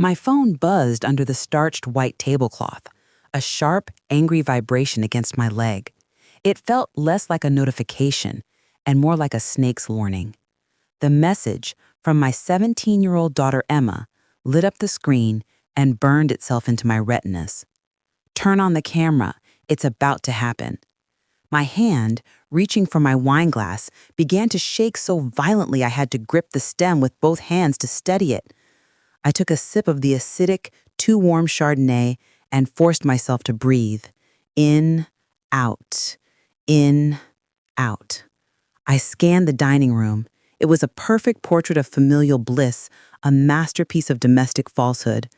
My phone buzzed under the starched white tablecloth, a sharp, angry vibration against my leg. It felt less like a notification and more like a snake's warning. The message from my 17-year-old daughter Emma lit up the screen and burned itself into my retinas. Turn on the camera, it's about to happen. My hand, reaching for my wine glass, began to shake so violently I had to grip the stem with both hands to steady it. I took a sip of the acidic, too warm Chardonnay and forced myself to breathe. In, out, in, out. I scanned the dining room. It was a perfect portrait of familial bliss, a masterpiece of domestic falsehood.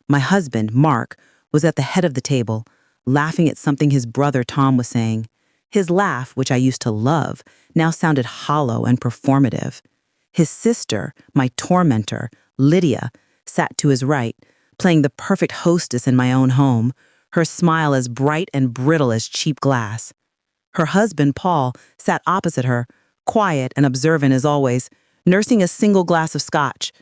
My husband, Mark, was at the head of the table, laughing at something his brother Tom was saying. His laugh, which I used to love, now sounded hollow and performative. His sister, my tormentor, Lydia, sat to his right, playing the perfect hostess in my own home, her smile as bright and brittle as cheap glass. Her husband, Paul, sat opposite her, quiet and observant as always, nursing a single glass of scotch.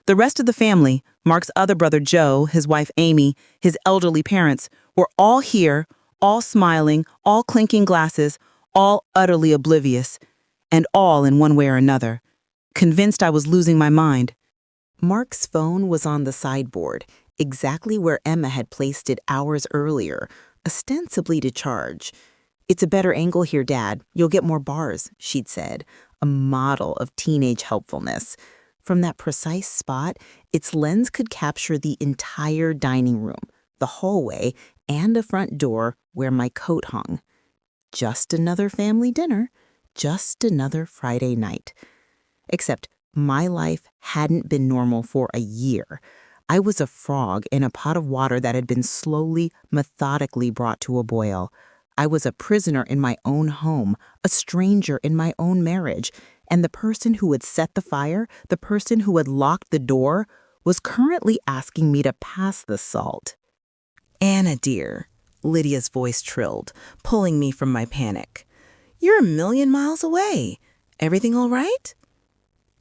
The rest of the family, Mark's other brother Joe, his wife Amy, his elderly parents, were all here, all smiling, all clinking glasses, all utterly oblivious, and all in one way or another, convinced I was losing my mind. Mark's phone was on the sideboard, exactly where Emma had placed it hours earlier, ostensibly to charge. "It's a better angle here, Dad. You'll get more bars," she'd said, a model of teenage helpfulness. From that precise spot, its lens could capture the entire dining room, the hallway, and a front door where my coat hung. Just another family dinner, just another Friday night. Except my life hadn't been normal for a year. I was a frog in a pot of water that had been slowly, methodically brought to a boil. I was a prisoner in my own home, a stranger in my own marriage, and the person who had set the fire, the person who had locked the door, was currently asking me to pass the salt. "Anna, dear," Lydia's voice trilled, pulling me from my panic. "You're a million miles away. Everything all right?"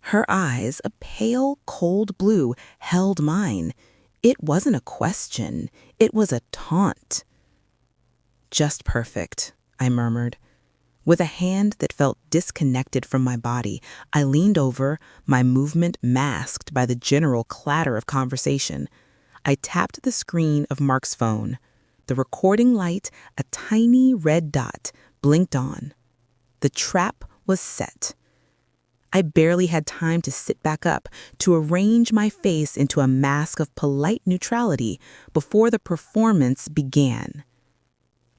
Her eyes, a pale, cold blue, held mine. It wasn't a question. It was a taunt. "Just perfect," I murmured. With a hand that felt disconnected from my body, I leaned over, my movement masked by the general clatter of conversation. I tapped the screen of Mark's phone. The recording light, a tiny red dot, blinked on. The trap was set. I barely had time to sit back up, to arrange my face into a mask of polite neutrality before the performance began.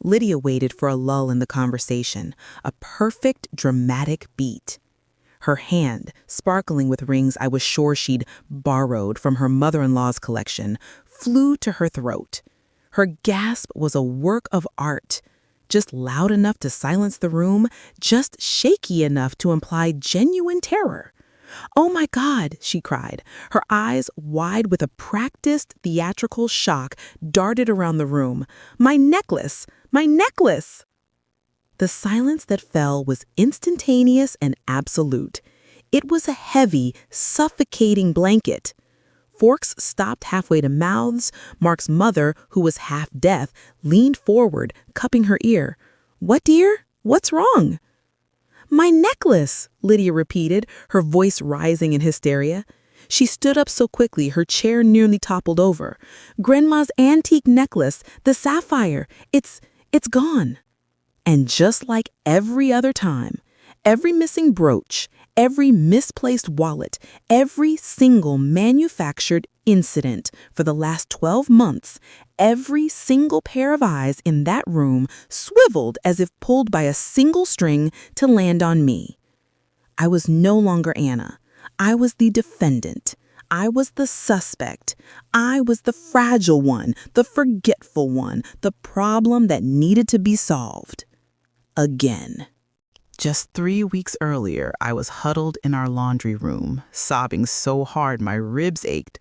Lydia waited for a lull in the conversation, a perfect dramatic beat. Her hand, sparkling with rings I was sure she'd borrowed from her mother-in-law's collection, flew to her throat. Her gasp was a work of art, just loud enough to silence the room, just shaky enough to imply genuine terror. "Oh my God," she cried. Her eyes, wide with a practiced theatrical shock, darted around the room. "My necklace! My necklace!" The silence that fell was instantaneous and absolute. It was a heavy, suffocating blanket. Forks stopped halfway to mouths. Mark's mother, who was half deaf, leaned forward, cupping her ear. "What, dear? What's wrong?" "My necklace," Lydia repeated, her voice rising in hysteria. She stood up so quickly her chair nearly toppled over. "Grandma's antique necklace, the sapphire, it's gone." And just like every other time, every missing brooch, every misplaced wallet, every single manufactured incident for the last 12 months, every single pair of eyes in that room swiveled as if pulled by a single string to land on me. I was no longer Anna. I was the defendant. I was the suspect. I was the fragile one, the forgetful one, the problem that needed to be solved. Again. Just 3 weeks earlier, I was huddled in our laundry room, sobbing so hard my ribs ached.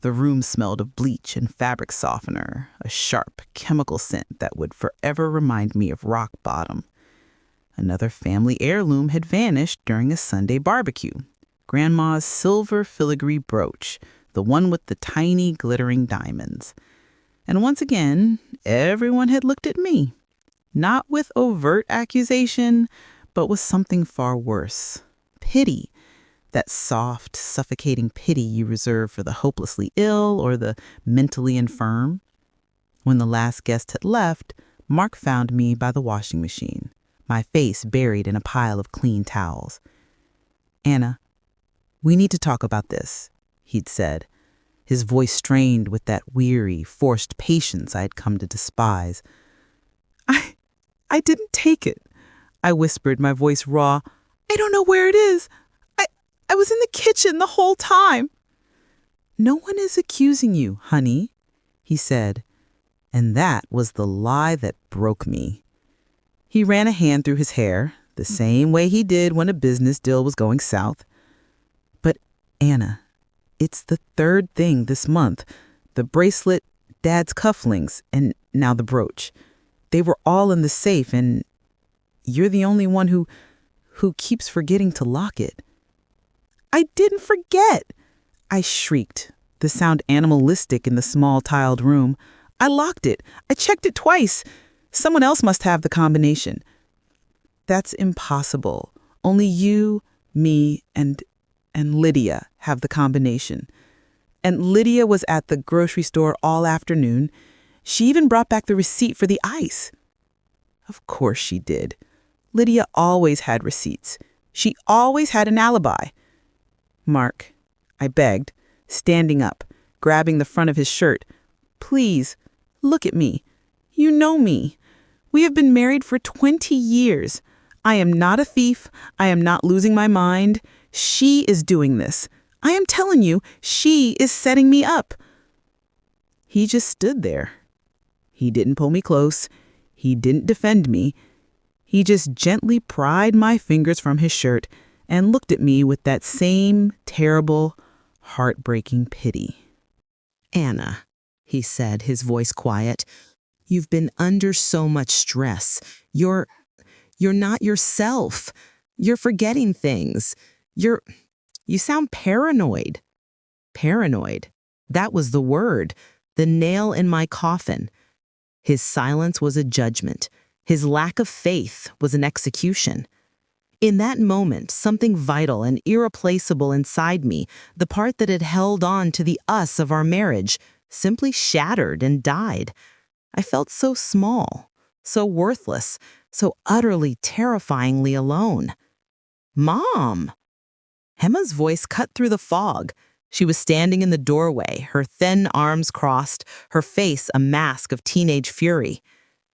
The room smelled of bleach and fabric softener, a sharp chemical scent that would forever remind me of rock bottom. Another family heirloom had vanished during a Sunday barbecue. Grandma's silver filigree brooch, the one with the tiny glittering diamonds. And once again, everyone had looked at me, not with overt accusation, but with something far worse. Pity. That soft, suffocating pity you reserve for the hopelessly ill or the mentally infirm. When the last guest had left, Mark found me by the washing machine, my face buried in a pile of clean towels. "Anna, we need to talk about this," he'd said, his voice strained with that weary, forced patience I had come to despise. I didn't take it," I whispered, my voice raw. "I don't know where it is. I was in the kitchen the whole time." "No one is accusing you, honey," he said. And that was the lie that broke me. He ran a hand through his hair, the same way he did when a business deal was going south. "But, Anna, it's the third thing this month. The bracelet, Dad's cufflinks, and now the brooch. They were all in the safe, and you're the only one who keeps forgetting to lock it." "I didn't forget," I shrieked, the sound animalistic in the small tiled room. "I locked it. I checked it twice. Someone else must have the combination." "That's impossible. Only you, me, and Lydia have the combination. And Lydia was at the grocery store all afternoon. She even brought back the receipt for the ice." Of course she did. Lydia always had receipts. She always had an alibi. "Mark," I begged, standing up, grabbing the front of his shirt. "Please, look at me. You know me. We have been married for 20 years. I am not a thief. I am not losing my mind. She is doing this. I am telling you, she is setting me up." He just stood there. He didn't pull me close. He didn't defend me. He just gently pried my fingers from his shirt and looked at me with that same terrible, heartbreaking pity. "Anna," he said, his voice quiet, "you've been under so much stress. You're not yourself. You're forgetting things. You sound paranoid." Paranoid. That was the word, the nail in my coffin. His silence was a judgment. His lack of faith was an execution. In that moment, something vital and irreplaceable inside me, the part that had held on to the us of our marriage, simply shattered and died. I felt so small, so worthless, so utterly, terrifyingly alone. "Mom!" Emma's voice cut through the fog. She was standing in the doorway, her thin arms crossed, her face a mask of teenage fury.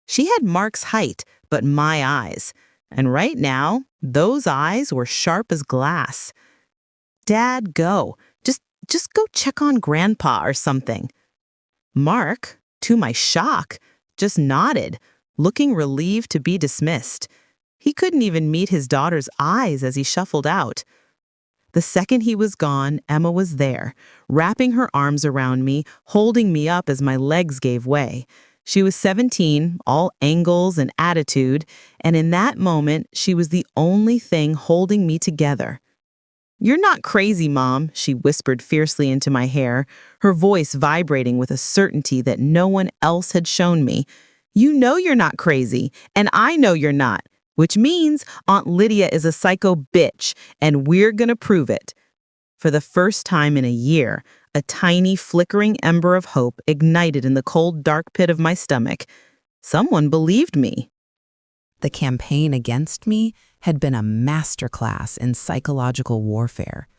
She had Mark's height, but my eyes. And right now, those eyes were sharp as glass. "Dad, go. Just go check on Grandpa or something." Mark, to my shock, just nodded, looking relieved to be dismissed. He couldn't even meet his daughter's eyes as he shuffled out. The second he was gone, Emma was there, wrapping her arms around me, holding me up as my legs gave way. She was 17, all angles and attitude, and in that moment, she was the only thing holding me together. "You're not crazy, Mom," she whispered fiercely into my hair, her voice vibrating with a certainty that no one else had shown me. "You know you're not crazy, and I know you're not, which means Aunt Lydia is a psycho bitch, and we're gonna prove it." For the first time in a year, a tiny flickering ember of hope ignited in the cold, dark pit of my stomach. Someone believed me. The campaign against me had been a masterclass in psychological warfare.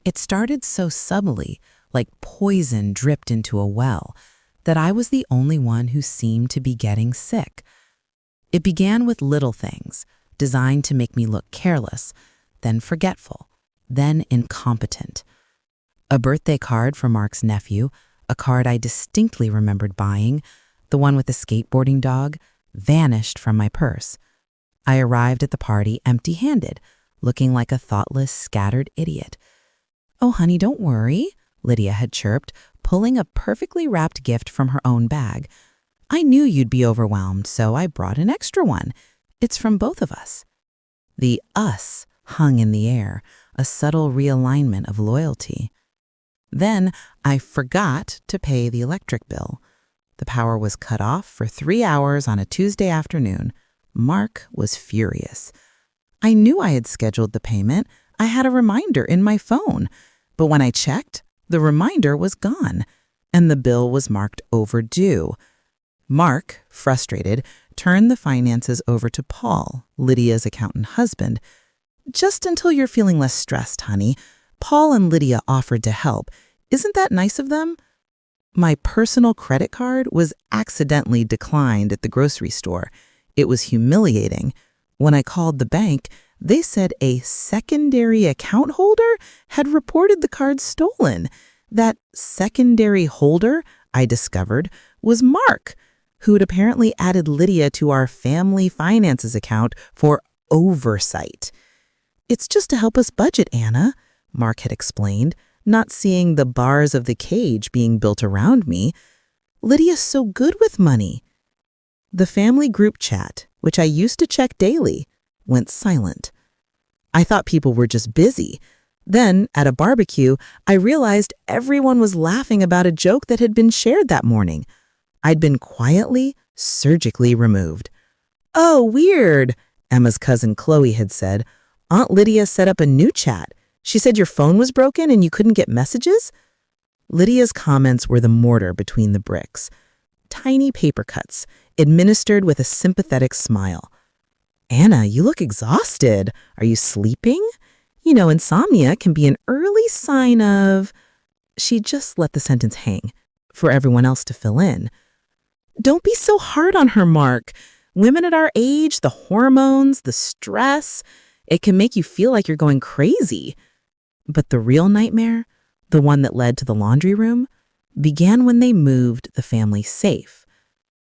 It started so subtly, like poison dripped into a well, that I was the only one who seemed to be getting sick. It began with little things, designed to make me look careless, then forgetful, then incompetent. A birthday card for Mark's nephew, a card I distinctly remembered buying, the one with the skateboarding dog, vanished from my purse. I arrived at the party empty-handed, looking like a thoughtless, scattered idiot. "Oh, honey, don't worry," Lydia had chirped, pulling a perfectly wrapped gift from her own bag. "I knew you'd be overwhelmed, so I brought an extra one. It's from both of us." The us hung in the air, a subtle realignment of loyalty. Then I forgot to pay the electric bill. The power was cut off for 3 hours on a Tuesday afternoon. Mark was furious. I knew I had scheduled the payment. I had a reminder in my phone. But when I checked, the reminder was gone, and the bill was marked overdue. Mark, frustrated, turned the finances over to Paul, Lydia's accountant husband. "Just until you're feeling less stressed, honey. Paul and Lydia offered to help. Isn't that nice of them?" My personal credit card was accidentally declined at the grocery store. It was humiliating. When I called the bank, they said a secondary account holder had reported the card stolen. That secondary holder, I discovered, was Mark, who'd apparently added Lydia to our family finances account for oversight. "It's just to help us budget, Anna," Mark had explained, not seeing the bars of the cage being built around me. "Lydia's so good with money." The family group chat, which I used to check daily, went silent. I thought people were just busy. Then, at a barbecue, I realized everyone was laughing about a joke that had been shared that morning. I'd been quietly, surgically removed. "Oh, weird," Emma's cousin Chloe had said. "Aunt Lydia set up a new chat. She said your phone was broken and you couldn't get messages?" Lydia's comments were the mortar between the bricks. Tiny paper cuts, administered with a sympathetic smile. "Anna, you look exhausted. Are you sleeping? You know, insomnia can be an early sign of—" She just let the sentence hang, for everyone else to fill in. "Don't be so hard on her, Mark. Women at our age, the hormones, the stress, it can make you feel like you're going crazy." But the real nightmare, the one that led to the laundry room, began when they moved the family safe.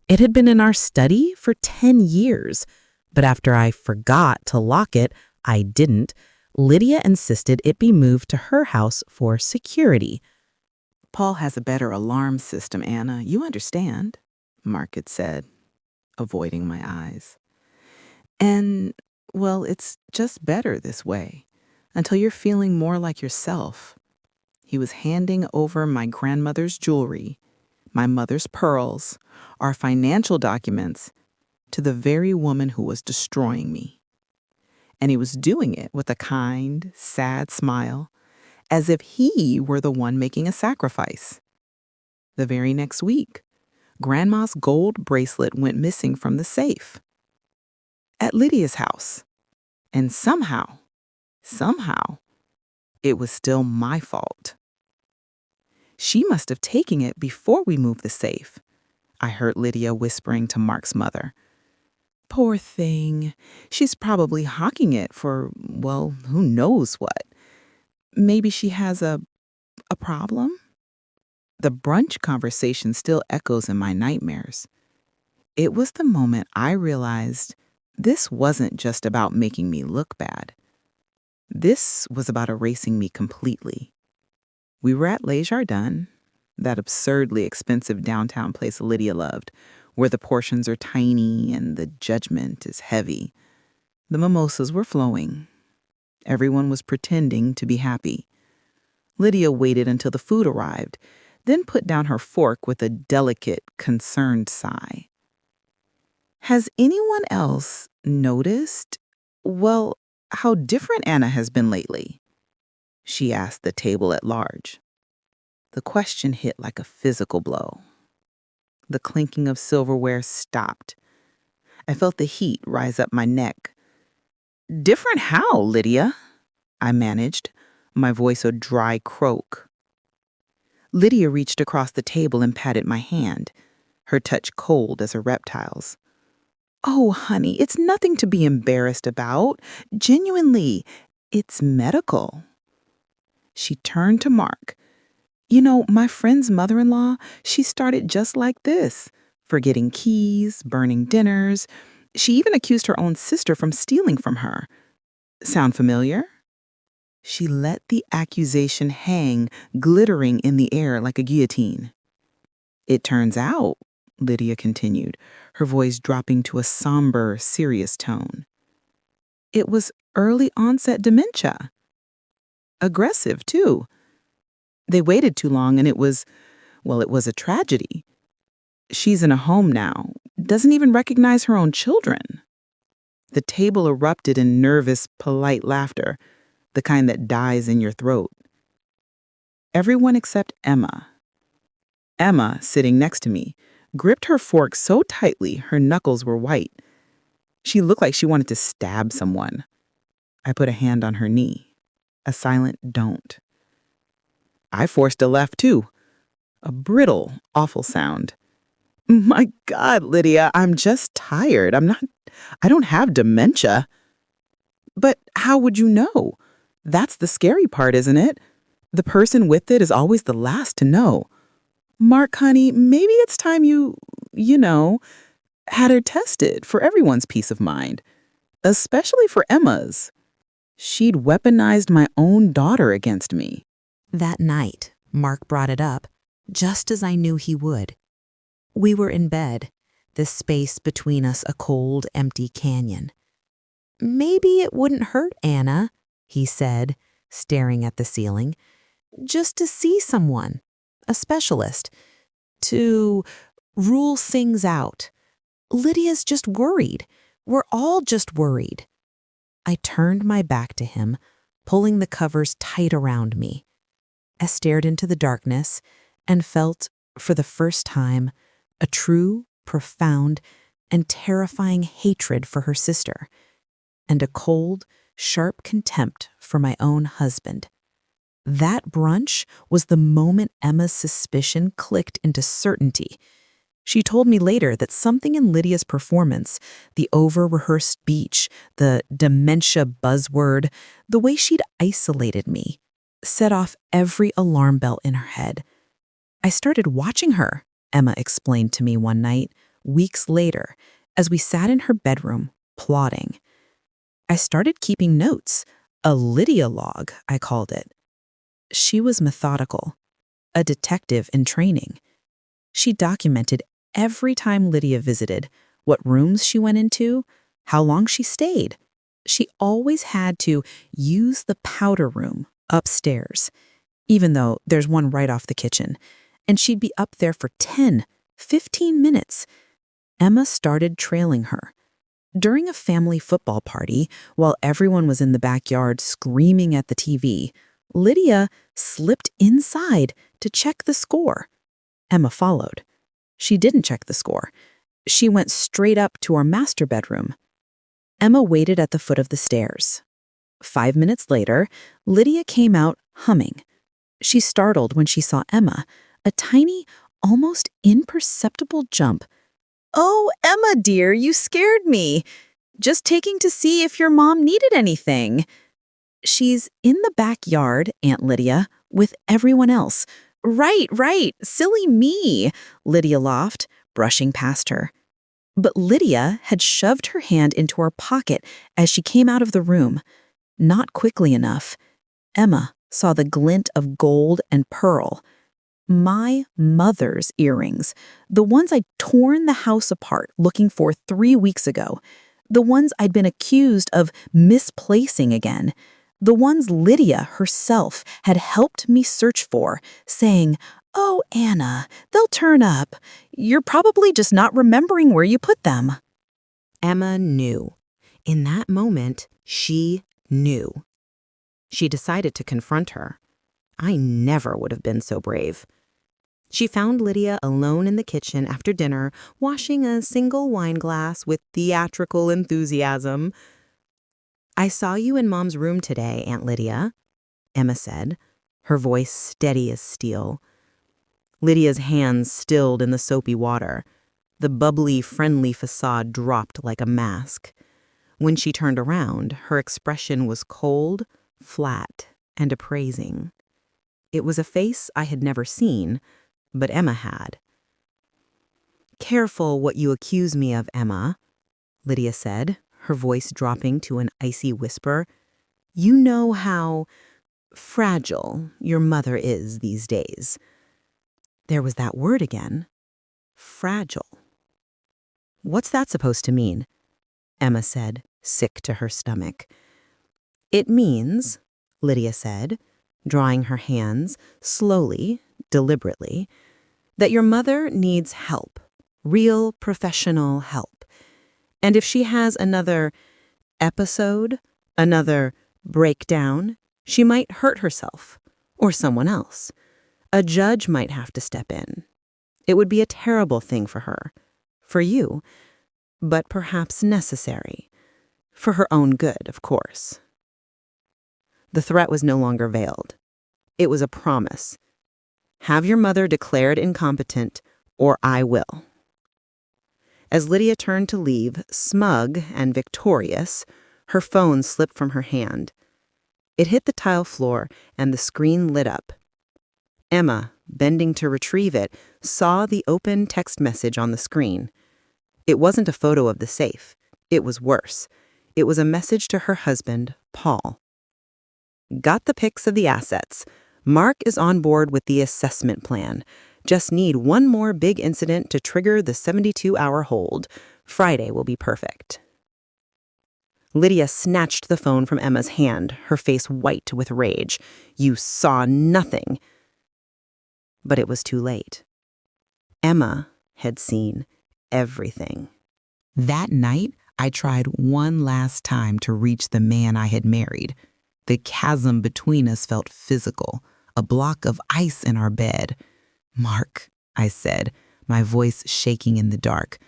It had been in our study for 10 years, but after I forgot to lock it, I didn't. Lydia insisted it be moved to her house for security. "Paul has a better alarm system, Anna. You understand," Mark had said, avoiding my eyes. "And, well, it's just better this way, until you're feeling more like yourself." He was handing over my grandmother's jewelry, my mother's pearls, our financial documents, to the very woman who was destroying me. And he was doing it with a kind, sad smile, as if he were the one making a sacrifice. The very next week, Grandma's gold bracelet went missing from the safe at Lydia's house. And somehow, it was still my fault. "She must have taken it before we moved the safe," I heard Lydia whispering to Mark's mother. "Poor thing. She's probably hawking it for, well, who knows what. Maybe she has a problem?" The brunch conversation still echoes in my nightmares. It was the moment I realized this wasn't just about making me look bad. This was about erasing me completely. We were at Les Jardins, that absurdly expensive downtown place Lydia loved, where the portions are tiny and the judgment is heavy. The mimosas were flowing. Everyone was pretending to be happy. Lydia waited until the food arrived, then put down her fork with a delicate, concerned sigh. "Has anyone else noticed, well, how different Anna has been lately?" she asked the table at large. The question hit like a physical blow. The clinking of silverware stopped. I felt the heat rise up my neck. "Different how, Lydia?" I managed, my voice a dry croak. Lydia reached across the table and patted my hand, her touch cold as a reptile's. "Oh, honey, it's nothing to be embarrassed about. Genuinely, it's medical." She turned to Mark. "You know, my friend's mother-in-law, she started just like this, forgetting keys, burning dinners. She even accused her own sister from stealing from her. Sound familiar?" She let the accusation hang, glittering in the air like a guillotine. "It turns out," Lydia continued, her voice dropping to a somber, serious tone, "it was early onset dementia. Aggressive, too. They waited too long and it was a tragedy. She's in a home now, doesn't even recognize her own children. The table erupted in nervous, polite laughter, the kind that dies in your throat. Everyone except Emma. Emma, sitting next to me, gripped her fork so tightly her knuckles were white. She looked like she wanted to stab someone. I put a hand on her knee. A silent don't. I forced a left too. A brittle, awful sound. My God, Lydia, I'm just tired. I don't have dementia. But how would you know? That's the scary part, isn't it? The person with it is always the last to know. Mark, honey, maybe it's time you know, had her tested for everyone's peace of mind, especially for Emma's. She'd weaponized my own daughter against me. That night, Mark brought it up, just as I knew he would. We were in bed, the space between us a cold, empty canyon. "Maybe it wouldn't hurt, Anna," he said, staring at the ceiling, "just to see someone, a specialist, to rule things out. Lydia's just worried. We're all just worried." I turned my back to him, pulling the covers tight around me. I stared into the darkness and felt, for the first time, a true, profound, and terrifying hatred for her sister, and a cold, sharp contempt for my own husband. That brunch was the moment Emma's suspicion clicked into certainty. She told me later that something in Lydia's performance, the over-rehearsed speech, the dementia buzzword, the way she'd isolated me, set off every alarm bell in her head. "I started watching her," Emma explained to me one night, weeks later, as we sat in her bedroom, plotting. "I started keeping notes, a Lydia log, I called it." She was methodical, a detective in training. She documented every time Lydia visited, what rooms she went into, how long she stayed. She always had to use the powder room upstairs, even though there's one right off the kitchen, and she'd be up there for 10, 15 minutes. Emma started trailing her. During a family football party, while everyone was in the backyard screaming at the TV, Lydia slipped inside to check the score. Emma followed. She didn't check the score. She went straight up to our master bedroom. Emma waited at the foot of the stairs. 5 minutes later, Lydia came out humming. She startled when she saw Emma, a tiny, almost imperceptible jump. "Oh, Emma, dear, you scared me. Just taking to see if your mom needed anything." "She's in the backyard, Aunt Lydia, with everyone else." Right, silly me," Lydia laughed, brushing past her. But Lydia had shoved her hand into her pocket as she came out of the room. Not quickly enough. Emma saw the glint of gold and pearl. My mother's earrings, the ones I'd torn the house apart looking for 3 weeks ago, the ones I'd been accused of misplacing again, the ones Lydia herself had helped me search for, saying, "Oh, Anna, they'll turn up. You're probably just not remembering where you put them." Emma knew. In that moment, she knew. She decided to confront her. I never would have been so brave. She found Lydia alone in the kitchen after dinner, washing a single wine glass with theatrical enthusiasm. "I saw you in Mom's room today, Aunt Lydia," Emma said, her voice steady as steel. Lydia's hands stilled in the soapy water. The bubbly, friendly facade dropped like a mask. When she turned around, her expression was cold, flat, and appraising. It was a face I had never seen, but Emma had. "Careful what you accuse me of, Emma," Lydia said, her voice dropping to an icy whisper. "You know how fragile your mother is these days." There was that word again. Fragile. "What's that supposed to mean?" Emma said, sick to her stomach. "It means," Lydia said, drawing her hands, slowly, deliberately, that your mother needs help, real professional help. And if she has another episode, another breakdown, she might hurt herself or someone else. A judge might have to step in. It would be a terrible thing for her, for you, but perhaps necessary. For her own good, of course. The threat was no longer veiled. It was a promise. Have your mother declared incompetent, or I will. As Lydia turned to leave, smug and victorious, her phone slipped from her hand. It hit the tile floor, and the screen lit up. Emma, bending to retrieve it, saw the open text message on the screen. It wasn't a photo of the safe. It was worse. It was a message to her husband, Paul. Got the pics of the assets. Mark is on board with the assessment plan. Just need one more big incident to trigger the 72-hour hold. Friday will be perfect. Lydia snatched the phone from Emma's hand, her face white with rage. You saw nothing. But it was too late. Emma had seen everything. That night, I tried one last time to reach the man I had married. The chasm between us felt physical, a block of ice in our bed. Mark, I said, my voice shaking in the dark,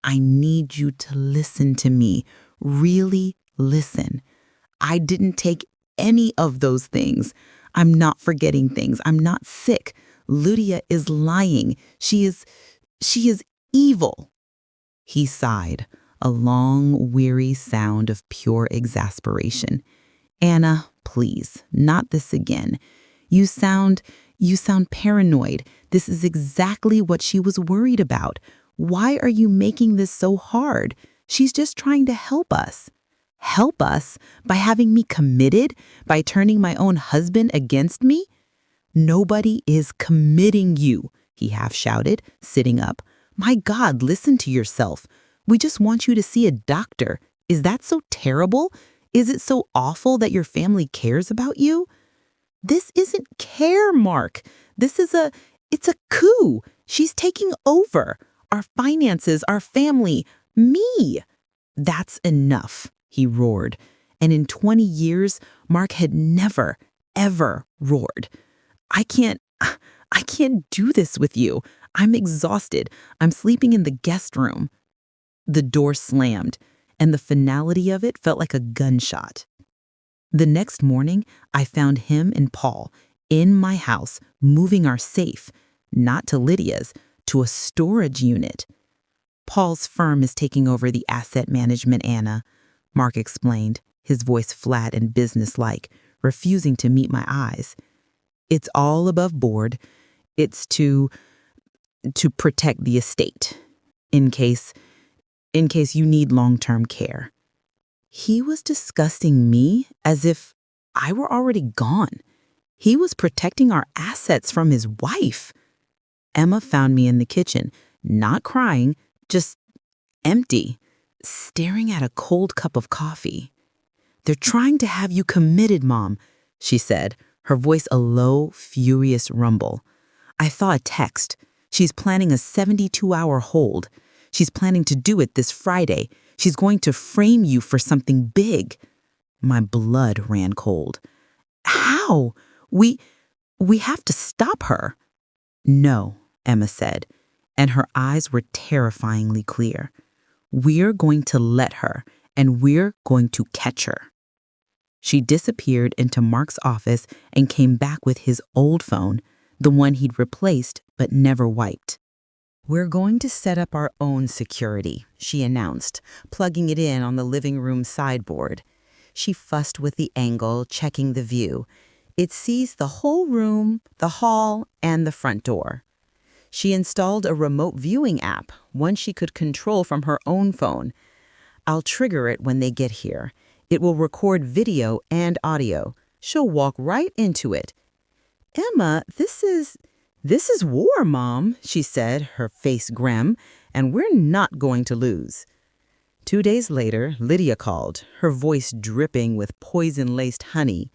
I need you to listen to me. Really listen. I didn't take any of those things. I'm not forgetting things. I'm not sick. Lydia is lying. She is evil. He sighed, a long, weary sound of pure exasperation. Anna, please, not this again. You sound paranoid. This is exactly what she was worried about. Why are you making this so hard? She's just trying to help us. Help us by having me committed, by turning my own husband against me? Nobody is committing you, he half shouted, sitting up. My God, listen to yourself. We just want you to see a doctor. Is that so terrible? Is it so awful that your family cares about you? This isn't care, Mark. It's a coup. She's taking over. Our finances, our family, me. That's enough, he roared. And in 20 years, Mark had never, ever roared. I can't do this with you. I'm exhausted. I'm sleeping in the guest room. The door slammed, and the finality of it felt like a gunshot. The next morning, I found him and Paul in my house moving our safe, not to Lydia's, to a storage unit. Paul's firm is taking over the asset management, Anna, Mark explained, his voice flat and businesslike, refusing to meet my eyes. It's all above board. It's to protect the estate, in case you need long-term care. He was discussing me as if I were already gone. He was protecting our assets from his wife. Emma found me in the kitchen, not crying, just empty, staring at a cold cup of coffee. They're trying to have you committed, Mom, she said, her voice a low, furious rumble. I saw a text. She's planning a 72-hour hold. She's planning to do it this Friday. She's going to frame you for something big. My blood ran cold. How? We have to stop her. No, Emma said, and her eyes were terrifyingly clear. We're going to let her, and we're going to catch her. She disappeared into Mark's office and came back with his old phone, the one he'd replaced but never wiped. We're going to set up our own security, she announced, plugging it in on the living room sideboard. She fussed with the angle, checking the view. It sees the whole room, the hall, and the front door. She installed a remote viewing app, one she could control from her own phone. I'll trigger it when they get here. It will record video and audio. She'll walk right into it. Emma, this is war, Mom, she said, her face grim, and we're not going to lose. 2 days later, Lydia called, her voice dripping with poison-laced honey.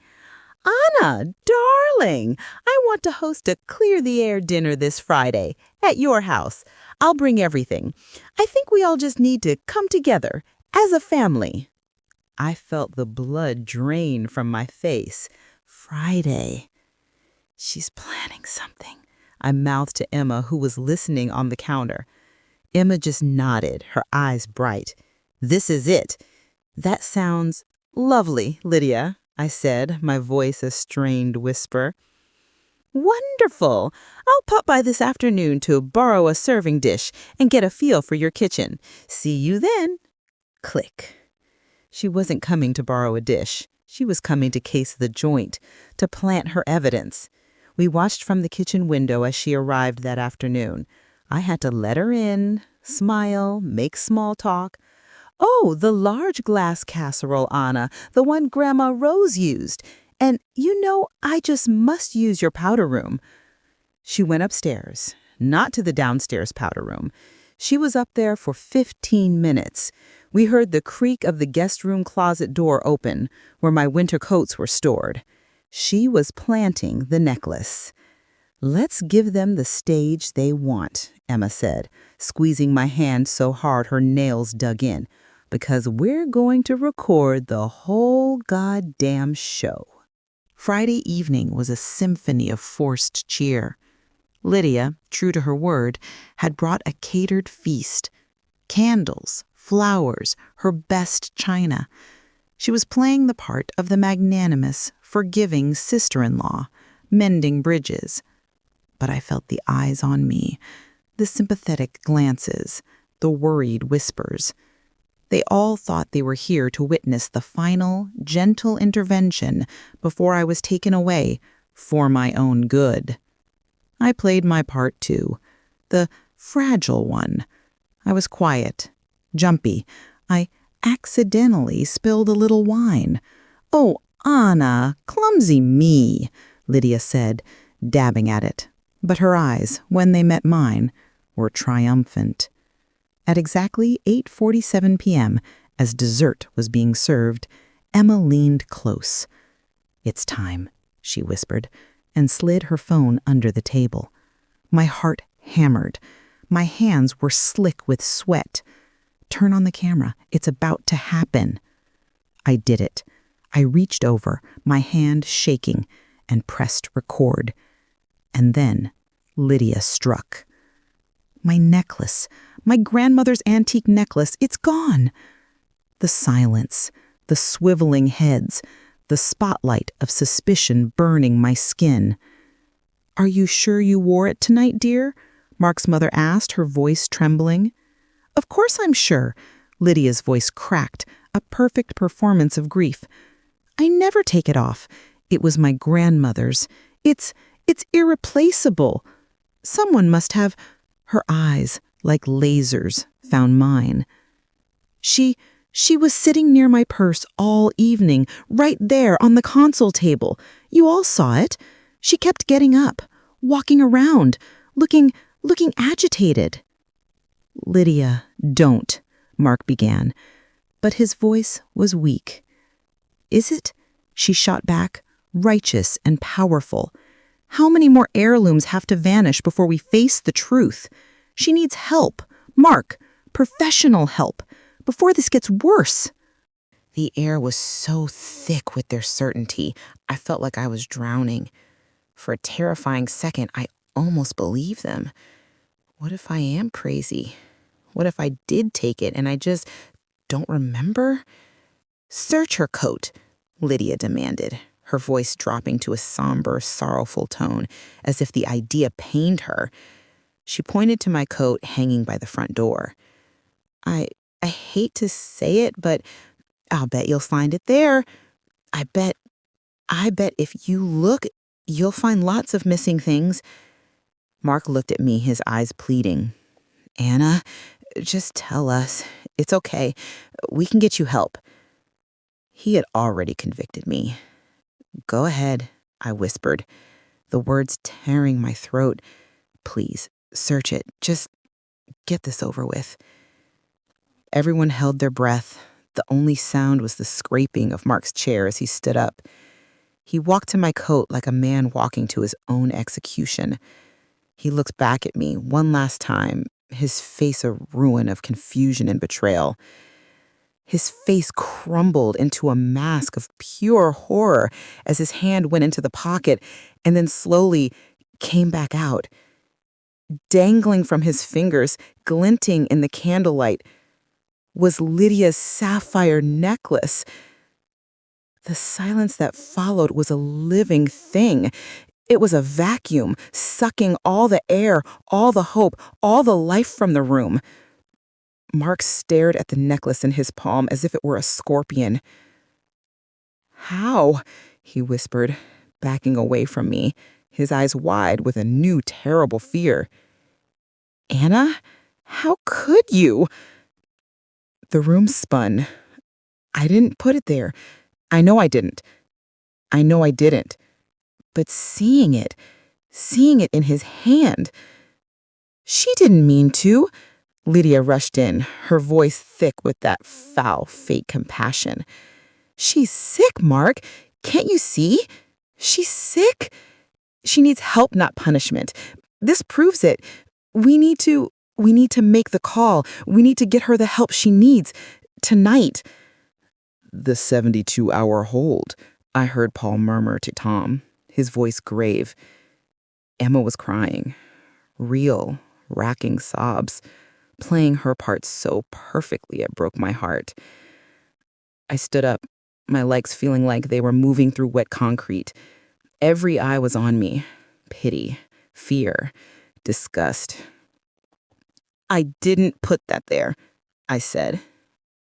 Anna, darling, I want to host a Clear the Air dinner this Friday at your house. I'll bring everything. I think we all just need to come together as a family. I felt the blood drain from my face. Friday. She's planning something, I mouthed to Emma, who was listening on the counter. Emma just nodded, her eyes bright. This is it. That sounds lovely, Lydia, I said, my voice a strained whisper. Wonderful! I'll pop by this afternoon to borrow a serving dish and get a feel for your kitchen. See you then. Click. She wasn't coming to borrow a dish. She was coming to case the joint, to plant her evidence. We watched from the kitchen window as she arrived that afternoon. I had to let her in, smile, make small talk. Oh, the large glass casserole, Anna, the one Grandma Rose used. And I just must use your powder room. She went upstairs, not to the downstairs powder room. She was up there for 15 minutes. We heard the creak of the guest room closet door open, where my winter coats were stored. She was planting the necklace. Let's give them the stage they want, Emma said, squeezing my hand so hard her nails dug in, because we're going to record the whole goddamn show. Friday evening was a symphony of forced cheer. Lydia, true to her word, had brought a catered feast. Candles, flowers, her best china. She was playing the part of the magnanimous, forgiving sister-in-law, mending bridges. But I felt the eyes on me, the sympathetic glances, the worried whispers. They all thought they were here to witness the final, gentle intervention before I was taken away for my own good. I played my part too, the fragile one. I was quiet, jumpy. I accidentally spilled a little wine. Oh, Anna, clumsy me, Lydia said, dabbing at it. But her eyes, when they met mine, were triumphant. At exactly 8:47 p.m., as dessert was being served, Emma leaned close. It's time, she whispered, and slid her phone under the table. My heart hammered. My hands were slick with sweat. Turn on the camera. It's about to happen. I did it. I reached over, my hand shaking, and pressed record. And then Lydia struck. My necklace, my grandmother's antique necklace, it's gone. The silence, the swiveling heads, the spotlight of suspicion burning my skin. Are you sure you wore it tonight, dear? Mark's mother asked, her voice trembling. Of course I'm sure. Lydia's voice cracked, a perfect performance of grief. I never take it off. It was my grandmother's. It's irreplaceable. Someone must have... Her eyes, like lasers, found mine. She was sitting near my purse all evening, right there on the console table. You all saw it. She kept getting up, walking around, looking agitated. Lydia, don't, Mark began, but his voice was weak. Is it? She shot back, righteous and powerful. How many more heirlooms have to vanish before we face the truth? She needs help. Mark, professional help, before this gets worse. The air was so thick with their certainty, I felt like I was drowning. For a terrifying second, I almost believed them. What if I am crazy? What if I did take it and I just don't remember? Search her coat, Lydia demanded, her voice dropping to a somber, sorrowful tone, as if the idea pained her. She pointed to my coat hanging by the front door. I hate to say it, but I'll bet you'll find it there. I bet if you look, you'll find lots of missing things. Mark looked at me, his eyes pleading. Anna, just tell us. It's okay. We can get you help. He had already convicted me. Go ahead, I whispered, the words tearing my throat. Please, search it. Just get this over with. Everyone held their breath. The only sound was the scraping of Mark's chair as he stood up. He walked to my coat like a man walking to his own execution. He looked back at me one last time, his face a ruin of confusion and betrayal. His face crumbled into a mask of pure horror as his hand went into the pocket and then slowly came back out. Dangling from his fingers, glinting in the candlelight, was Lydia's sapphire necklace. The silence that followed was a living thing. It was a vacuum, sucking all the air, all the hope, all the life from the room. Mark stared at the necklace in his palm as if it were a scorpion. "How?" he whispered, backing away from me, his eyes wide with a new terrible fear. "Anna, how could you?" The room spun. I didn't put it there. I know I didn't. But seeing it in his hand. "She didn't mean to." Lydia rushed in, her voice thick with that foul, fake compassion. "She's sick, Mark. Can't you see? She's sick. She needs help, not punishment. This proves it. We need to make the call. We need to get her the help she needs. Tonight." "The 72-hour hold," I heard Paul murmur to Tom, his voice grave. Emma was crying. Real, racking sobs, playing her part so perfectly it broke my heart. I stood up, my legs feeling like they were moving through wet concrete. Every eye was on me. Pity, fear, disgust. "I didn't put that there," I said,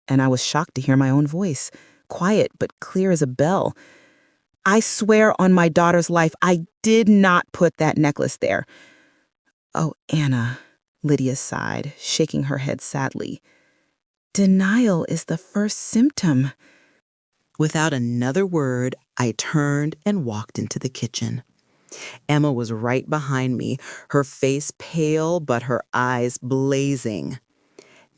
and I was shocked to hear my own voice, quiet but clear as a bell. "I swear on my daughter's life, I did not put that necklace there." "Oh, Anna," Lydia sighed, shaking her head sadly. "Denial is the first symptom." Without another word, I turned and walked into the kitchen. Emma was right behind me, her face pale but her eyes blazing.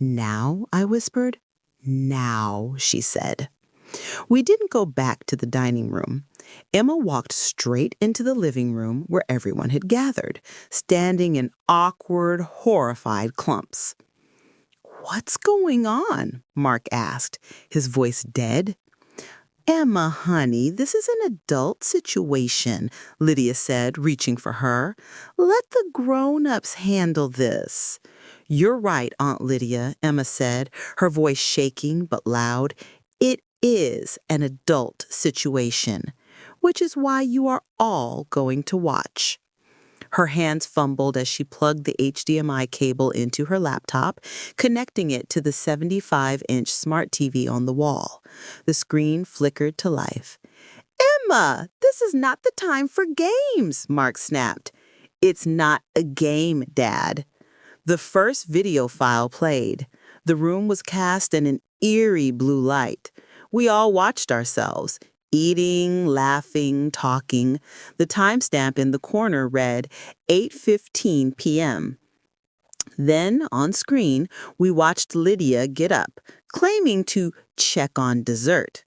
"Now," I whispered. "Now," she said. We didn't go back to the dining room. Emma walked straight into the living room where everyone had gathered, standing in awkward, horrified clumps. "What's going on?" Mark asked, his voice dead. "Emma, honey, this is an adult situation," Lydia said, reaching for her. "Let the grown-ups handle this." "You're right, Aunt Lydia," Emma said, her voice shaking but loud. "It is an adult situation, which is why you are all going to watch." Her hands fumbled as she plugged the HDMI cable into her laptop, connecting it to the 75-inch smart TV on the wall. The screen flickered to life. "Emma, this is not the time for games," Mark snapped. "It's not a game, Dad." The first video file played. The room was cast in an eerie blue light. We all watched ourselves, eating, laughing, talking. The timestamp in the corner read 8:15 p.m. Then, on screen, we watched Lydia get up, claiming to check on dessert.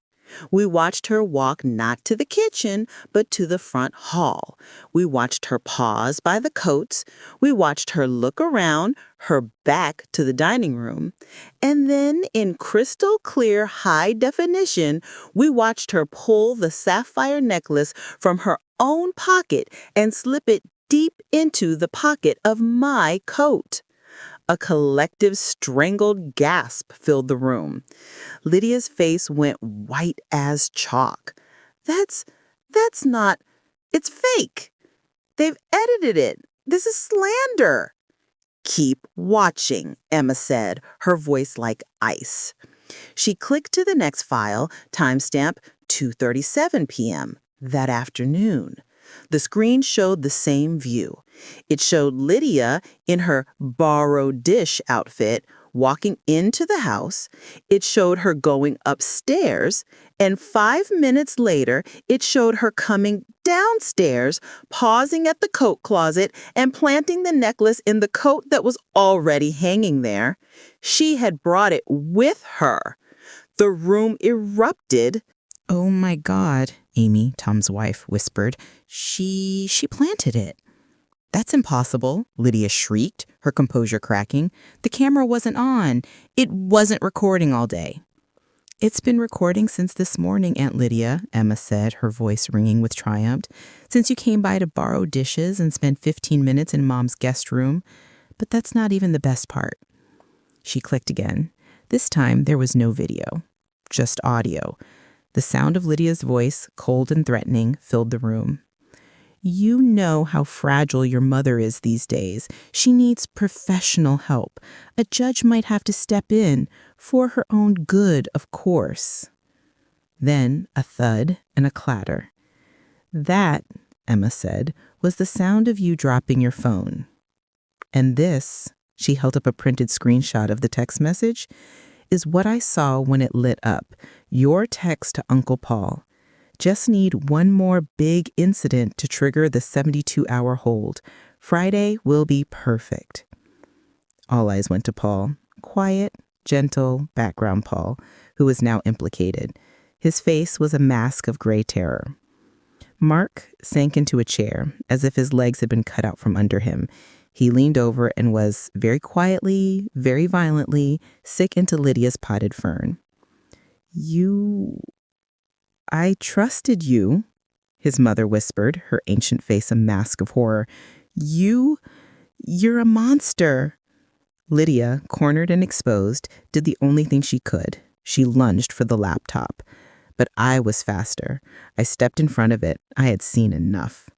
We watched her walk not to the kitchen, but to the front hall. We watched her pause by the coats. We watched her look around, her back to the dining room. And then, in crystal clear high definition, we watched her pull the sapphire necklace from her own pocket and slip it deep into the pocket of my coat. A collective strangled gasp filled the room. Lydia's face went white as chalk. That's not, it's fake. They've edited it. This is slander." "Keep watching," Emma said, her voice like ice. She clicked to the next file, timestamp 2:37 p.m. that afternoon. The screen showed the same view. It showed Lydia in her borrowed dish outfit walking into the house. It showed her going upstairs, and 5 minutes later, it showed her coming downstairs, pausing at the coat closet and planting the necklace in the coat that was already hanging there. She had brought it with her. The room erupted. "Oh my God," Amy, Tom's wife, whispered. She planted it. That's impossible, Lydia shrieked, her composure cracking. The camera wasn't on. It wasn't recording all day. It's been recording since this morning, Aunt Lydia, Emma said, her voice ringing with triumph. Since you came by to borrow dishes and spend 15 minutes in Mom's guest room. But that's not even the best part. She clicked again. This time there was no video, just audio. The sound of Lydia's voice, cold and threatening, filled the room. You know how fragile your mother is these days. She needs professional help. A judge might have to step in, for her own good, of course. Then a thud and a clatter. That, Emma said, was the sound of you dropping your phone. And this, she held up a printed screenshot of the text message, is what I saw when it lit up. Your text to Uncle Paul. Just need one more big incident to trigger the 72-hour hold. Friday will be perfect. All eyes went to Paul. Quiet, gentle, background Paul, who was now implicated. His face was a mask of gray terror. Mark sank into a chair, as if his legs had been cut out from under him. He leaned over and was, very quietly, very violently, sick into Lydia's potted fern. I trusted you, his mother whispered, her ancient face a mask of horror. You're a monster. Lydia, cornered and exposed, did the only thing she could. She lunged for the laptop. But I was faster. I stepped in front of it. I had seen enough.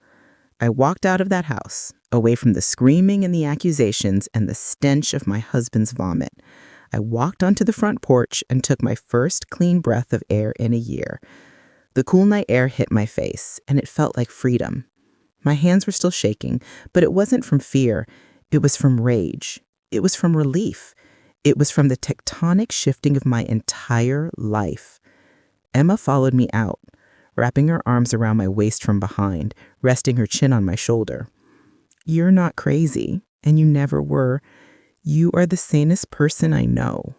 I walked out of that house, away from the screaming and the accusations and the stench of my husband's vomit. I walked onto the front porch and took my first clean breath of air in a year. The cool night air hit my face, and it felt like freedom. My hands were still shaking, but it wasn't from fear. It was from rage. It was from relief. It was from the tectonic shifting of my entire life. Emma followed me out, wrapping her arms around my waist from behind, resting her chin on my shoulder. You're not crazy, and you never were. You are the sanest person I know.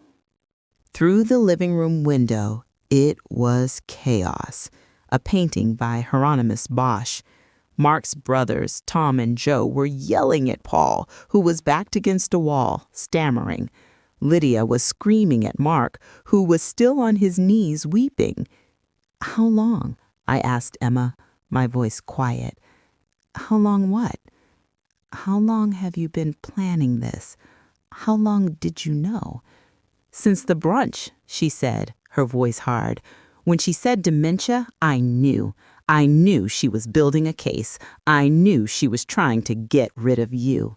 Through the living room window, it was chaos. A painting by Hieronymus Bosch. Mark's brothers, Tom and Joe, were yelling at Paul, who was backed against a wall, stammering. Lydia was screaming at Mark, who was still on his knees weeping. How long? I asked Emma, my voice quiet. How long what? How long have you been planning this? How long did you know? Since the brunch, she said, her voice hard. When she said dementia, I knew. I knew she was building a case. I knew she was trying to get rid of you.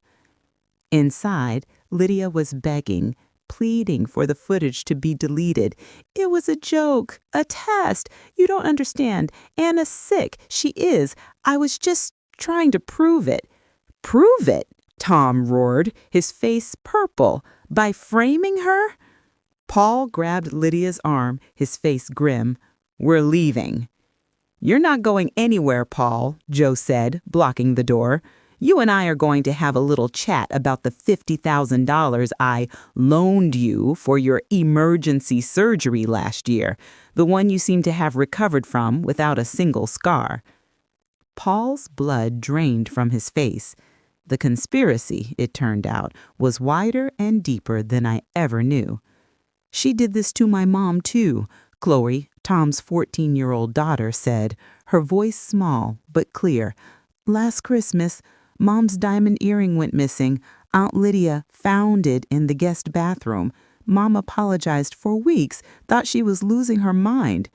Inside, Lydia was begging, pleading for the footage to be deleted. It was a joke, a test. You don't understand. Anna's sick. She is. I was just trying to prove it. Prove it? Tom roared, his face purple. By framing her? Paul grabbed Lydia's arm, his face grim. We're leaving. You're not going anywhere, Paul, Joe said, blocking the door. You and I are going to have a little chat about the $50,000 I loaned you for your emergency surgery last year, the one you seem to have recovered from without a single scar. Paul's blood drained from his face. The conspiracy, it turned out, was wider and deeper than I ever knew. She did this to my mom, too, Chloe, Tom's 14-year-old daughter, said, her voice small but clear. Last Christmas, Mom's diamond earring went missing. Aunt Lydia found it in the guest bathroom. Mom apologized for weeks, thought she was losing her mind.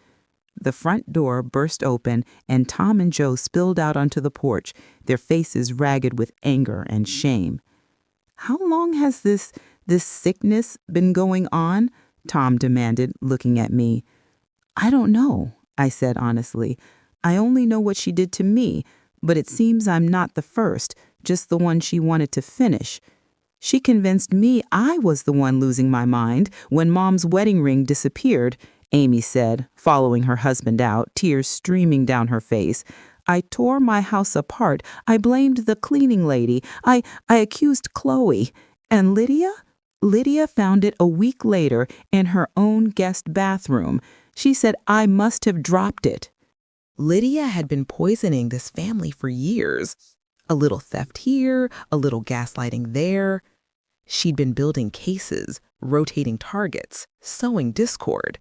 The front door burst open, and Tom and Joe spilled out onto the porch, their faces ragged with anger and shame. How long has this sickness been going on? Tom demanded, looking at me. I don't know, I said honestly. I only know what she did to me, but it seems I'm not the first, just the one she wanted to finish. She convinced me I was the one losing my mind when Mom's wedding ring disappeared, Amy said, following her husband out, tears streaming down her face. I tore my house apart. I blamed the cleaning lady. I accused Chloe. And Lydia? Lydia found it a week later in her own guest bathroom. She said I must have dropped it. Lydia had been poisoning this family for years. A little theft here, a little gaslighting there. She'd been building cases, rotating targets, sowing discord.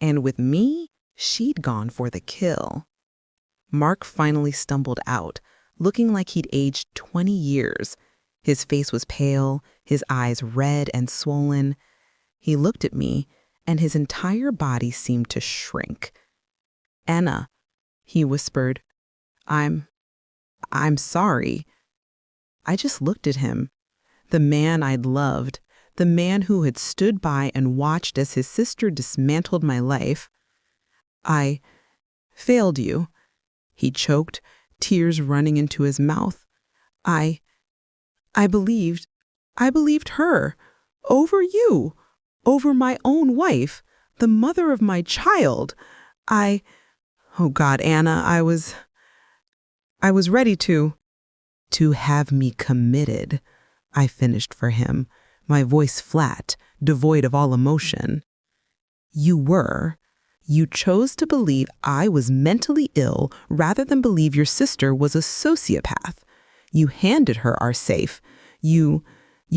And with me, she'd gone for the kill. Mark finally stumbled out, looking like he'd aged 20 years. His face was pale, his eyes red and swollen. He looked at me, and his entire body seemed to shrink. "Anna," he whispered, I'm sorry." I just looked at him, the man I'd loved, the man who had stood by and watched as his sister dismantled my life. "I failed you," he choked, tears running into his mouth. I believed her, over you, over my own wife, the mother of my child. Oh God, Anna, I was ready to have me committed," I finished for him, my voice flat, devoid of all emotion. "You were. You chose to believe I was mentally ill rather than believe your sister was a sociopath. You handed her our safe. You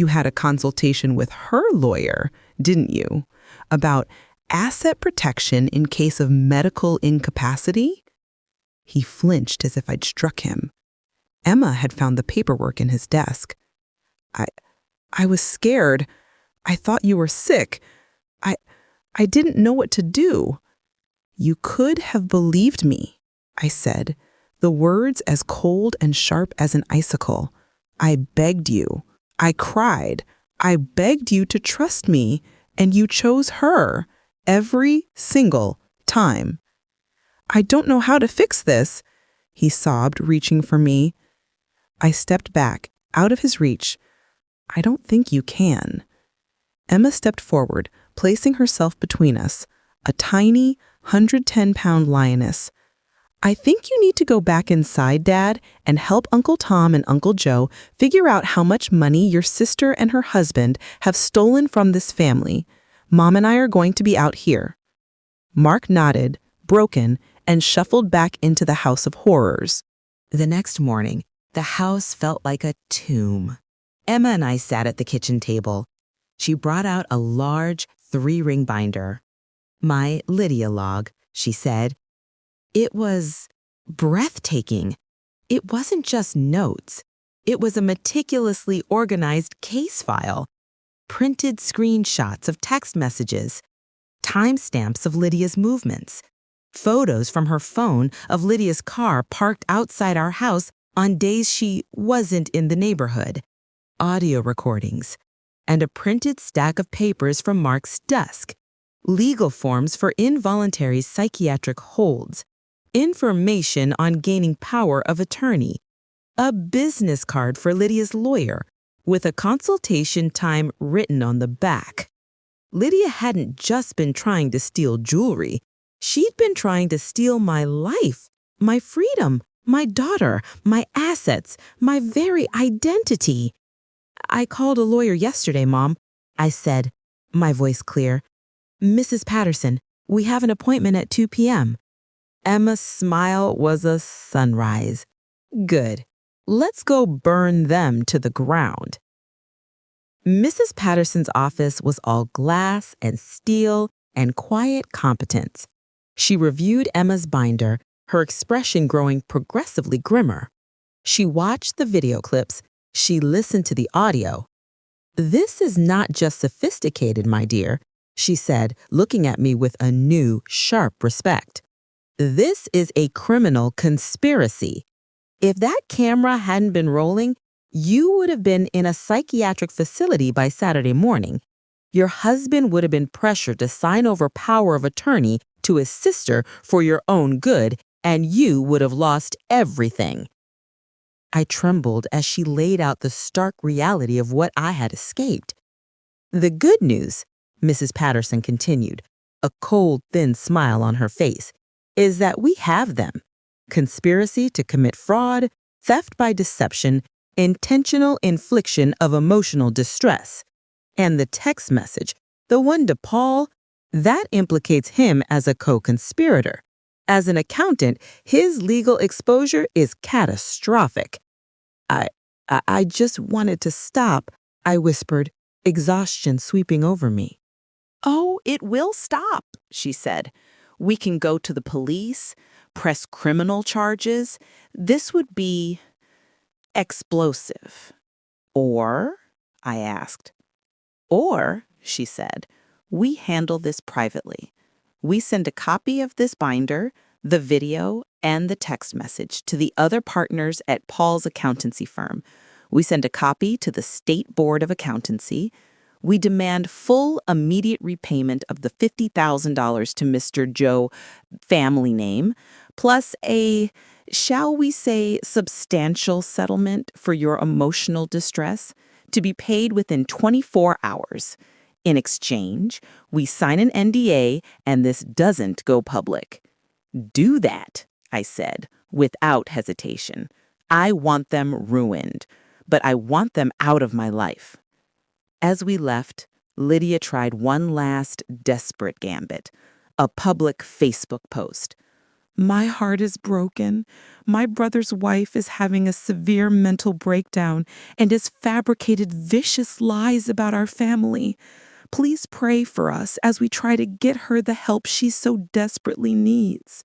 had a consultation with her lawyer, didn't you, about asset protection in case of medical incapacity?" He flinched as if I'd struck him. Emma had found the paperwork in his desk. I was scared. I thought you were sick. I didn't know what to do." "You could have believed me," I said, the words as cold and sharp as an icicle. "I begged you. I cried. I begged you to trust me, and you chose her every single time." "I don't know how to fix this," he sobbed, reaching for me. I stepped back, out of his reach. "I don't think you can." Emma stepped forward, placing herself between us, a tiny, 110-pound lioness. "I think you need to go back inside, Dad, and help Uncle Tom and Uncle Joe figure out how much money your sister and her husband have stolen from this family. Mom and I are going to be out here." Mark nodded, broken, and shuffled back into the house of horrors. The next morning, the house felt like a tomb. Emma and I sat at the kitchen table. She brought out a large 3-ring binder. "My Lydia log," she said. It was breathtaking. It wasn't just notes. It was a meticulously organized case file. Printed screenshots of text messages, timestamps of Lydia's movements, photos from her phone of Lydia's car parked outside our house on days she wasn't in the neighborhood, audio recordings, and a printed stack of papers from Mark's desk, legal forms for involuntary psychiatric holds, information on gaining power of attorney, a business card for Lydia's lawyer with a consultation time written on the back. Lydia hadn't just been trying to steal jewelry. She'd been trying to steal my life, my freedom, my daughter, my assets, my very identity. "I called a lawyer yesterday, Mom," I said, my voice clear. "Mrs. Patterson, we have an appointment at 2 p.m. Emma's smile was a sunrise. "Good. Let's go burn them to the ground." Mrs. Patterson's office was all glass and steel and quiet competence. She reviewed Emma's binder, her expression growing progressively grimmer. She watched the video clips. She listened to the audio. "This is not just sophisticated, my dear," she said, looking at me with a new, sharp respect. "This is a criminal conspiracy. If that camera hadn't been rolling, you would have been in a psychiatric facility by Saturday morning. Your husband would have been pressured to sign over power of attorney to his sister for your own good, and you would have lost everything." I trembled as she laid out the stark reality of what I had escaped. "The good news," Mrs. Patterson continued, a cold, thin smile on her face, "is that we have them. Conspiracy to commit fraud, theft by deception, intentional infliction of emotional distress. And the text message, the one to Paul, that implicates him as a co-conspirator, As an accountant, his legal exposure is catastrophic. I just wanted to stop, I whispered, exhaustion sweeping over me. Oh, it will stop, she said. We can go to the police, press criminal charges. This would be explosive. Or, I asked. Or, she said, we handle this privately. We send a copy of this binder, the video, and the text message to the other partners at Paul's accountancy firm. We send a copy to the State Board of Accountancy. We demand full, immediate repayment of the $50,000 to Mr. Joe, family name, plus a, shall we say, substantial settlement for your emotional distress, to be paid within 24 hours. In exchange, we sign an NDA and this doesn't go public. Do that, I said, without hesitation. I want them ruined, but I want them out of my life. As we left, Lydia tried one last desperate gambit, a public Facebook post. My heart is broken. My brother's wife is having a severe mental breakdown and has fabricated vicious lies about our family. Please pray for us as we try to get her the help she so desperately needs.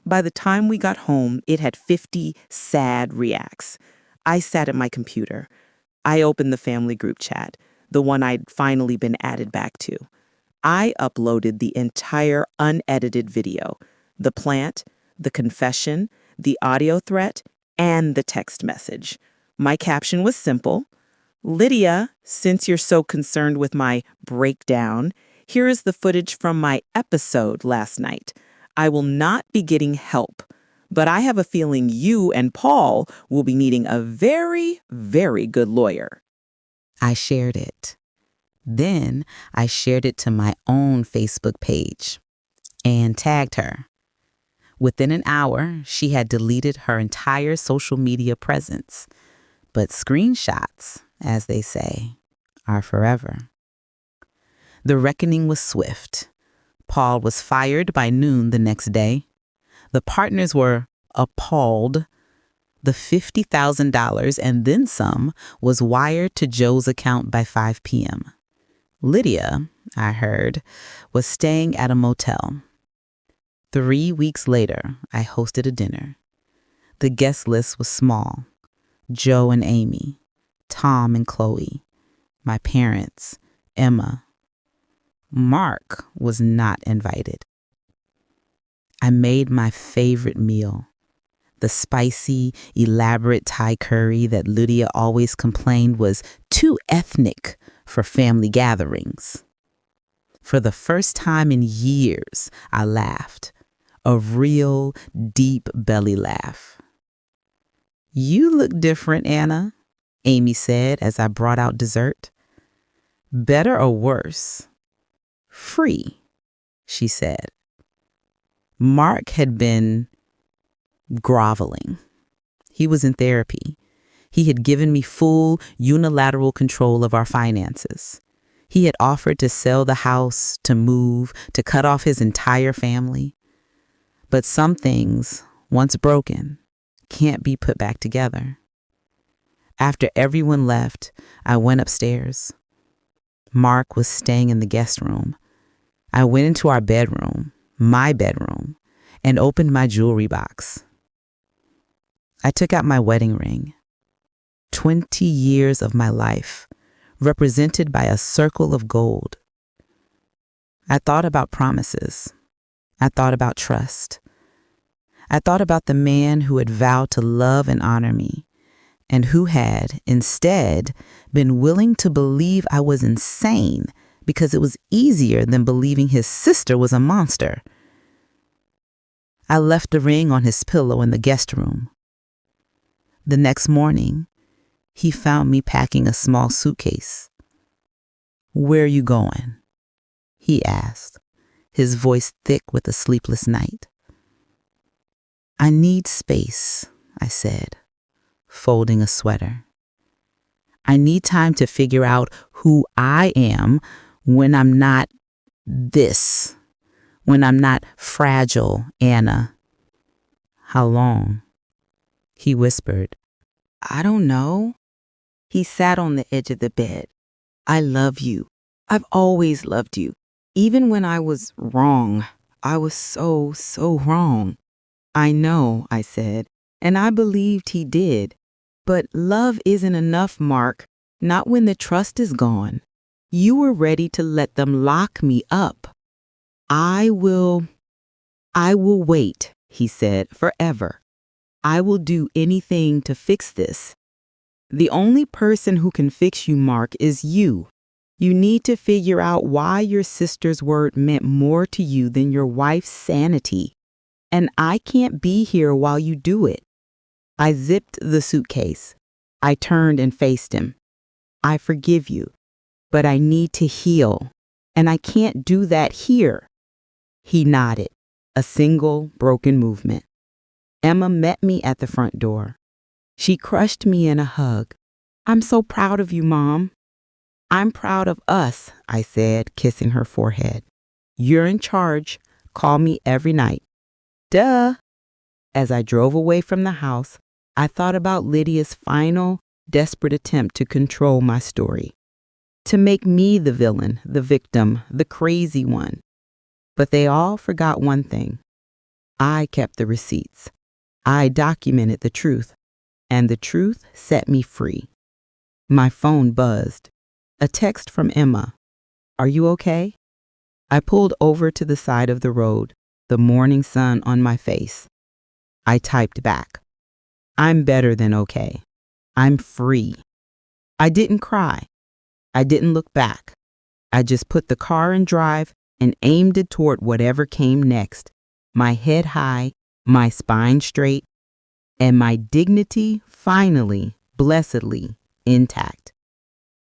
By the time we got home, it had 50 sad reacts. I sat at my computer. I opened the family group chat, the one I'd finally been added back to. I uploaded the entire unedited video, the plant, the confession, the audio threat, and the text message. My caption was simple. Lydia, since you're so concerned with my breakdown, here is the footage from my episode last night. I will not be getting help, but I have a feeling you and Paul will be needing a very, very good lawyer. I shared it. Then I shared it to my own Facebook page and tagged her. Within an hour, she had deleted her entire social media presence. But screenshots, as they say, are forever. The reckoning was swift. Paul was fired by noon the next day. The partners were appalled. The $50,000 and then some was wired to Joe's account by 5 p.m. Lydia, I heard, was staying at a motel. 3 weeks later, I hosted a dinner. The guest list was small. Joe and Amy, Tom and Chloe, my parents, Emma. Mark was not invited. I made my favorite meal, the spicy, elaborate Thai curry that Lydia always complained was too ethnic for family gatherings. For the first time in years, I laughed, a real deep belly laugh. You look different, Anna, Amy said as I brought out dessert. Better or worse? Free, she said. Mark had been groveling. He was in therapy. He had given me full unilateral control of our finances. He had offered to sell the house, to move, to cut off his entire family. But some things, once broken, can't be put back together. After everyone left, I went upstairs. Mark was staying in the guest room. I went into our bedroom, my bedroom, and opened my jewelry box. I took out my wedding ring. 20 years of my life, represented by a circle of gold. I thought about promises. I thought about trust. I thought about the man who had vowed to love and honor me, and who had, instead, been willing to believe I was insane because it was easier than believing his sister was a monster. I left the ring on his pillow in the guest room. The next morning, he found me packing a small suitcase. "Where are you going?" he asked, his voice thick with a sleepless night. "I need space," I said, folding a sweater. "I need time to figure out who I am when I'm not this, when I'm not fragile Anna How long? He whispered. I don't know. He sat on the edge of the bed. I love you. I've always loved you. Even when I was wrong. I was so wrong. I know, I said, and I believed he did. But love isn't enough, Mark, not when the trust is gone. You were ready to let them lock me up. I will wait, he said, forever. I will do anything to fix this. The only person who can fix you, Mark, is you. You need to figure out why your sister's word meant more to you than your wife's sanity. And I can't be here while you do it. I zipped the suitcase. I turned and faced him. I forgive you, but I need to heal, and I can't do that here. He nodded, a single broken movement. Emma met me at the front door. She crushed me in a hug. I'm so proud of you, Mom. I'm proud of us, I said, kissing her forehead. You're in charge. Call me every night. Duh. As I drove away from the house, I thought about Lydia's final, desperate attempt to control my story, to make me the villain, the victim, the crazy one. But they all forgot one thing. I kept the receipts. I documented the truth, and the truth set me free. My phone buzzed. A text from Emma. Are you okay? I pulled over to the side of the road, the morning sun on my face. I typed back. I'm better than okay. I'm free. I didn't cry. I didn't look back. I just put the car in drive and aimed it toward whatever came next, my head high, my spine straight, and my dignity finally, blessedly, intact.